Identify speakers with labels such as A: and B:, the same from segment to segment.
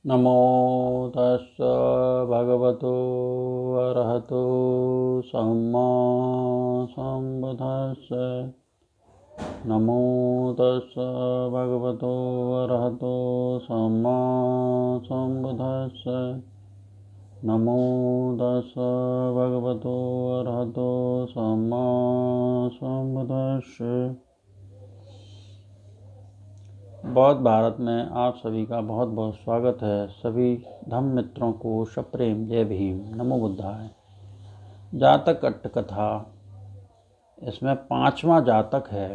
A: नमो तस्स भगवतो अरहतो सम्मा सम्बुद्दस्स। नमो तस्स भगवतो अरहतो सम्मा सम्बुद्दस्स। नमो तस्स भगवतो अरहतो सम्मा सम्बुद्दस्स। बौद्ध भारत में आप सभी का बहुत बहुत स्वागत है। सभी धम्म मित्रों को सप्रेम जय भीम, नमो बुद्धाय। जातक अट्टकथा, इसमें 5वां जातक है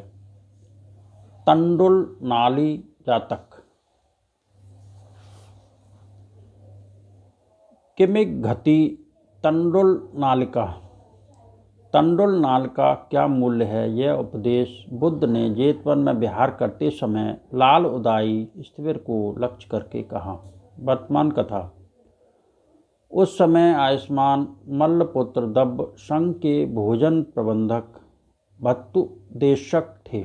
A: तंडुल नाली जातक। किमिक घति तंडुल नालिका। तंडुल नाल का क्या मूल्य है, यह उपदेश बुद्ध ने जेतवन में विहार करते समय लाल उदाई स्थिविर को लक्ष्य करके कहा। वर्तमान कथा। उस समय आयुष्मान मल्लपुत्र दब्ब संघ के भोजन प्रबंधक भत्तुदेशक थे।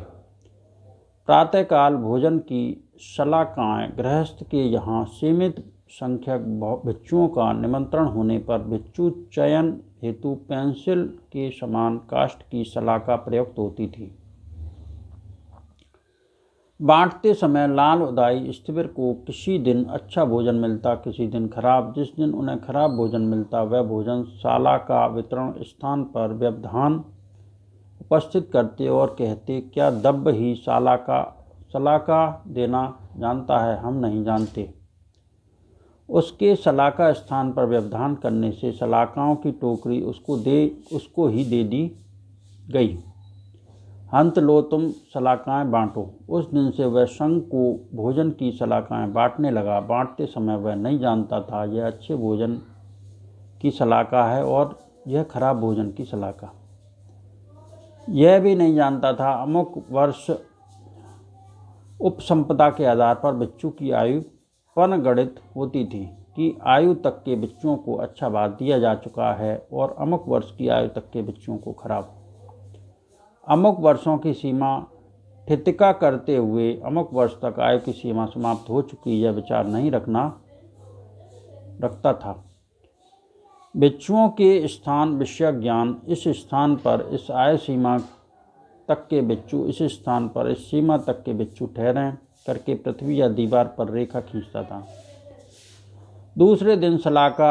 A: प्रातःकाल भोजन की शलाकाएँ गृहस्थ के यहाँ सीमित संख्यक भिक्षुओं का निमंत्रण होने पर भिक्षु चयन हेतु पेंसिल के समान काष्ठ की शलाका प्रयुक्त होती थी। बांटते समय लाल उदाई स्थिविर को किसी दिन अच्छा भोजन मिलता, किसी दिन खराब। जिस दिन उन्हें खराब भोजन मिलता वह भोजन शाला का वितरण स्थान पर व्यवधान उपस्थित करते और कहते, क्या दब्ब ही शलाका देना जानता है? हम नहीं जानते। उसके शलाका स्थान पर व्यवधान करने से शलाकाओं की टोकरी उसको ही दे दी गई। हंत लो, तुम शलाकाएँ बांटो। उस दिन से वह संघ को भोजन की शलाकाएँ बांटने लगा। बांटते समय वह नहीं जानता था यह अच्छे भोजन की शलाका है और यह खराब भोजन की शलाका। यह भी नहीं जानता था अमुक वर्ष उपसंपदा के आधार पर भिक्षु की आयु गणित होती थी कि आयु तक के भिक्षुओं को अच्छा भात दिया जा चुका है और अमुक वर्ष की आयु तक के भिक्षुओं को खराब। अमुक वर्षों की सीमा ठितिका करते हुए अमुक वर्ष तक आयु की सीमा समाप्त हो चुकी, यह विचार नहीं रखता था। भिक्षुओं के स्थान विषय ज्ञान, इस स्थान पर इस आयु सीमा तक के भिक्षु, इस स्थान पर इस सीमा तक के भिक्षु ठहरें करके पृथ्वी या दीवार पर रेखा खींचता था। दूसरे दिन शलाका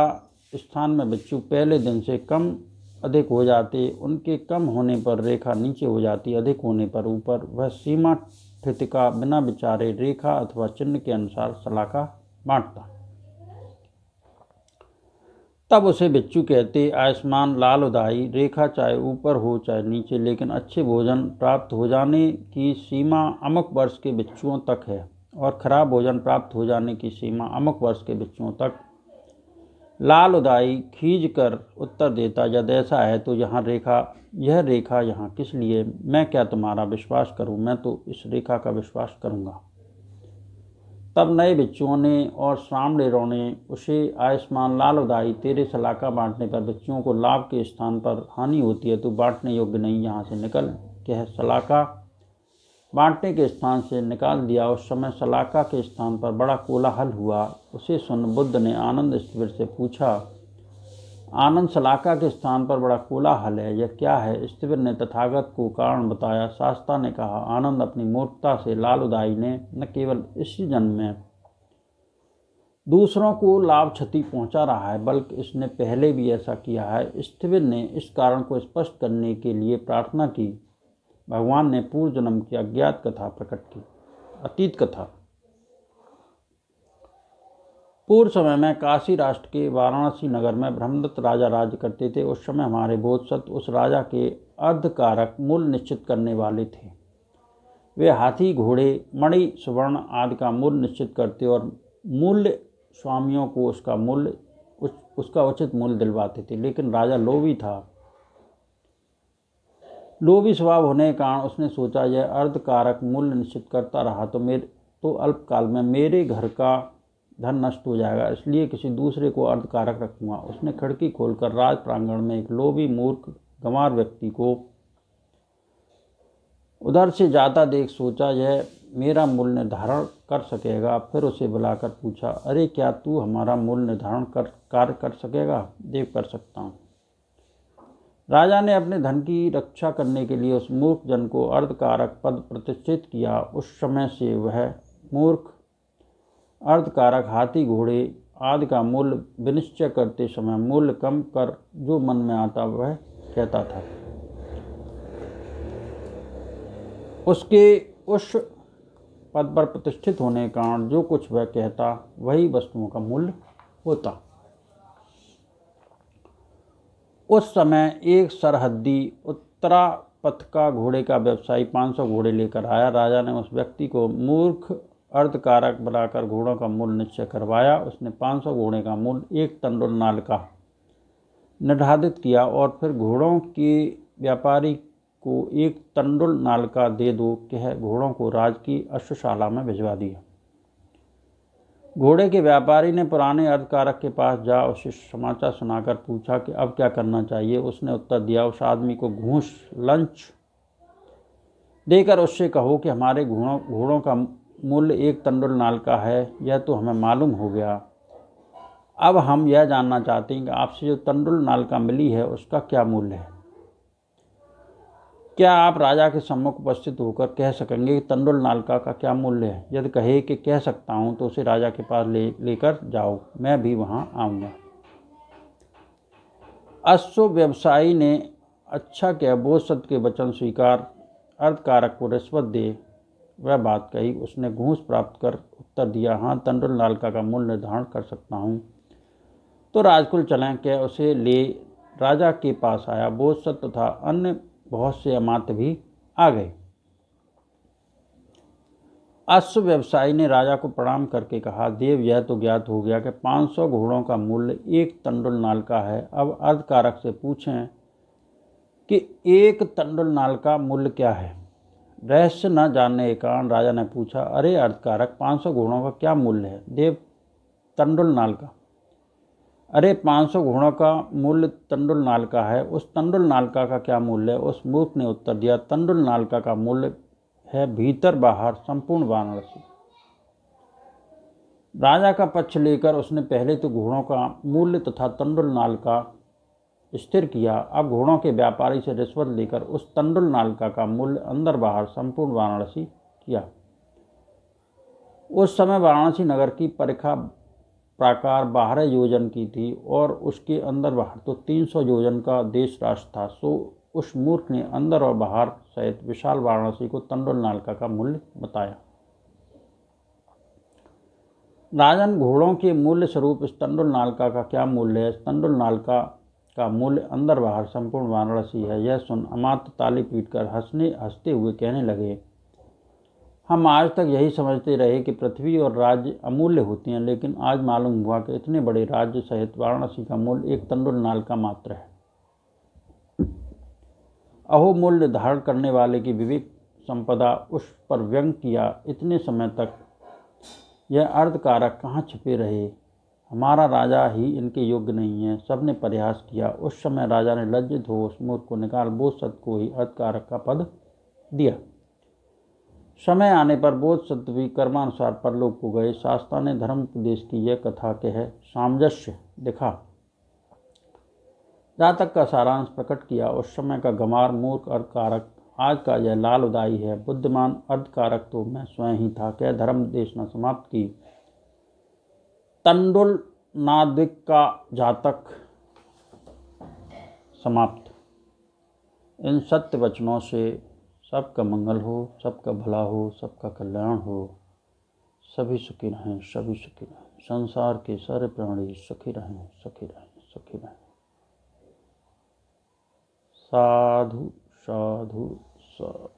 A: स्थान में भिक्षु पहले दिन से कम अधिक हो जाते, उनके कम होने पर रेखा नीचे हो जाती, अधिक होने पर ऊपर। वह सीमा ठितिका बिना विचारे रेखा अथवा चिन्ह के अनुसार शलाका बांटता। तब उसे भिक्षु कहते, आयुष्मान लाल उदाई रेखा चाहे ऊपर हो चाहे नीचे, लेकिन अच्छे भोजन प्राप्त हो जाने की सीमा अमुक वर्ष के भिक्षुओं तक है और खराब भोजन प्राप्त हो जाने की सीमा अमुक वर्ष के भिक्षुओं तक। लाल उदाई खींच कर उत्तर देता, जब ऐसा है तो यह रेखा यहाँ किस लिए? मैं क्या तुम्हारा विश्वास करूँ? मैं तो इस रेखा का विश्वास करूँगा। तब नए भिक्षुओं ने और श्रामणेरों ने उसे, आयुष्मान लाल उदाई, तेरे शलाका बांटने पर भिक्षुओं को लाभ के स्थान पर हानि होती है, तो बांटने योग्य नहीं, यहाँ से निकल। कह शलाका बांटने के स्थान से निकाल दिया। उस समय शलाका के स्थान पर बड़ा कोलाहल हुआ। उसे सुन बुद्ध ने आनंद स्थिविर से पूछा, आनंद, शलाका के स्थान पर बड़ा कोलाहल है, यह क्या है? स्थिविर ने तथागत को कारण बताया। शास्ता ने कहा, आनंद, अपनी मूर्खता से लाल उदाई ने न केवल इसी जन्म में दूसरों को लाभ क्षति पहुंचा रहा है, बल्कि इसने पहले भी ऐसा किया है। स्थिविर ने इस कारण को स्पष्ट करने के लिए प्रार्थना की। भगवान ने पूर्व जन्म की अज्ञात कथा प्रकट की। अतीत कथा। पूर्व समय में काशी राष्ट्र के वाराणसी नगर में ब्रह्मदत्त राजा राज्य करते थे। उस समय हमारे बोधसत्व उस राजा के अर्धकारक मूल्य निश्चित करने वाले थे। वे हाथी, घोड़े, मणि, सुवर्ण आदि का मूल्य निश्चित करते और मूल्य स्वामियों को उसका उचित मूल्य दिलवाते थे। लेकिन राजा लोभी था। लोभी स्वभाव होने के कारण उसने सोचा, यह अर्धकारक मूल्य निश्चित करता रहा तो अल्पकाल में मेरे घर का धन नष्ट हो जाएगा, इसलिए किसी दूसरे को अर्धकारक रखूंगा। उसने खिड़की खोलकर राज प्रांगण में एक लोभी, मूर्ख, गंवार व्यक्ति को उधर से जाता देख सोचा यह मेरा मूल्य निर्धारण कर सकेगा। फिर उसे बुलाकर पूछा, अरे क्या तू हमारा मूल्य निर्धारण कार्य कर सकेगा? देव, कर सकता हूँ। राजा ने अपने धन की रक्षा करने के लिए उस मूर्ख जन को अर्धकारक पद प्रतिष्ठित किया। उस समय से वह मूर्ख अर्धकारक हाथी घोड़े आदि का मूल्य विनिश्चय करते समय मूल्य कम कर जो मन में आता वह कहता था। उसके उस पद पर प्रतिष्ठित होने के कारण जो कुछ वह कहता वही वस्तुओं का मूल्य होता। उस समय एक सरहद्दी उत्तरापथ का घोड़े का व्यवसायी 500 घोड़े लेकर आया। राजा ने उस व्यक्ति को मूर्ख अर्धकारक बनाकर घोड़ों का मूल्य निश्चय करवाया। उसने 500 घोड़े का मूल्य 1 तंडुल नाल का निर्धारित किया और फिर घोड़ों के व्यापारी को 1 तंडुल नाल का दे दो कह घोड़ों को राज की अश्वशाला में भिजवा दिया। घोड़े के व्यापारी ने पुराने अर्धकारक के पास जा उसे समाचार सुनाकर पूछा कि अब क्या करना चाहिए। उसने उत्तर दिया, उस आदमी को घूस लंच देकर उससे कहो कि हमारे घोड़ों का मूल्य 1 तंडुल नाल का है। यह तो हमें मालूम हो गया। अब हम यह जानना चाहते हैं कि आपसे जो तंडुल नाल का मिली है उसका क्या मूल्य है। क्या आप राजा के सम्मुख उपस्थित होकर कह सकेंगे कि तंडुल नालका का क्या मूल्य है? यदि कहे कि कह सकता हूँ तो उसे राजा के पास लेकर जाओ, मैं भी वहाँ आऊँगा। अश्व व्यवसायी ने अच्छा क्या बोधसत्व के वचन स्वीकार अर्धकारक को रिश्वत दे वह बात कही। उसने घूस प्राप्त कर उत्तर दिया, हाँ तंडुल नालका का मूल्य निर्धारण कर सकता हूँ। तो राजकुल चलें कह उसे ले राजा के पास आया। बोधसत्व तथा अन्य बहुत से अमात्य भी आ गए। अश्व व्यवसायी ने राजा को प्रणाम करके कहा, देव यह तो ज्ञात हो गया कि 500 घोड़ों का मूल्य 1 तंडुल नाल का है। अब अर्धकारक से पूछें कि 1 तंडुल नाल का मूल्य क्या है। रहस्य न जानने के कारण राजा ने पूछा, अरे अर्धकारक 500 घोड़ों का क्या मूल्य है? देव, तंडुल नाल का। अरे 500 घोड़ों का मूल्य तंडुल नालका है, उस तंडुल नालका का क्या मूल्य है? उस मूर्ख ने उत्तर दिया, तंडुल नालका का मूल्य है भीतर बाहर संपूर्ण वाराणसी। राजा का पक्ष लेकर उसने पहले तो घोड़ों का मूल्य तथा तंडुल नालका स्थिर किया। अब घोड़ों के व्यापारी से रिश्वत लेकर उस तंडुल नालका का मूल्य अंदर बाहर संपूर्ण वाराणसी किया। उस समय वाराणसी नगर की परिखा प्राकार 12 योजन की थी और उसके अंदर बाहर तो 300 योजन का देश राष्ट्र था। सो उस मूर्ख ने अंदर और बाहर सहित विशाल वाराणसी को तंडुल नालका का मूल्य बताया। राजन, घोड़ों के मूल्य स्वरूप इस तंडुल नालका का क्या मूल्य है? इस तंडुल नालका का मूल्य अंदर बाहर संपूर्ण वाराणसी है। यह सुन अमात्य ताली पीटकर हंसते हुए कहने लगे, हम आज तक यही समझते रहे कि पृथ्वी और राज्य अमूल्य होती हैं, लेकिन आज मालूम हुआ कि इतने बड़े राज्य सहित वाराणसी का मूल्य 1 तंडुल नालका मात्र है। अहो, मूल्य धारण करने वाले की विवेक संपदा उस पर व्यंग किया। इतने समय तक यह अर्धकारक कहाँ छिपे रहे? हमारा राजा ही इनके योग्य नहीं है। सबने प्रयास किया। उस समय राजा ने लज्जित हो उस मूर्ख को निकाल बोधसत्व को ही अर्धकारक का पद दिया। समय आने पर बोधसत्व भी कर्मानुसार परलोक को गए। शास्त्रा ने धर्म उपदेश की यह कथा कह सामंजस्य दिखा जातक का सारांश प्रकट किया। उस समय का गंवार मूर्ख अर्धकारक आज का यह लाल उदाई है। बुद्धिमान अर्धकारक तो मैं स्वयं ही था। कह धर्म देशना समाप्त की। तंडुल नादिक का जातक समाप्त। इन सत्य वचनों से सबका मंगल हो, सबका भला हो, सबका कल्याण हो। सभी सुखी रहें, सभी सुखी रहें। संसार के सारे प्राणी सुखी रहें, सुखी रहें, सुखी रहें। साधु साधु साधु।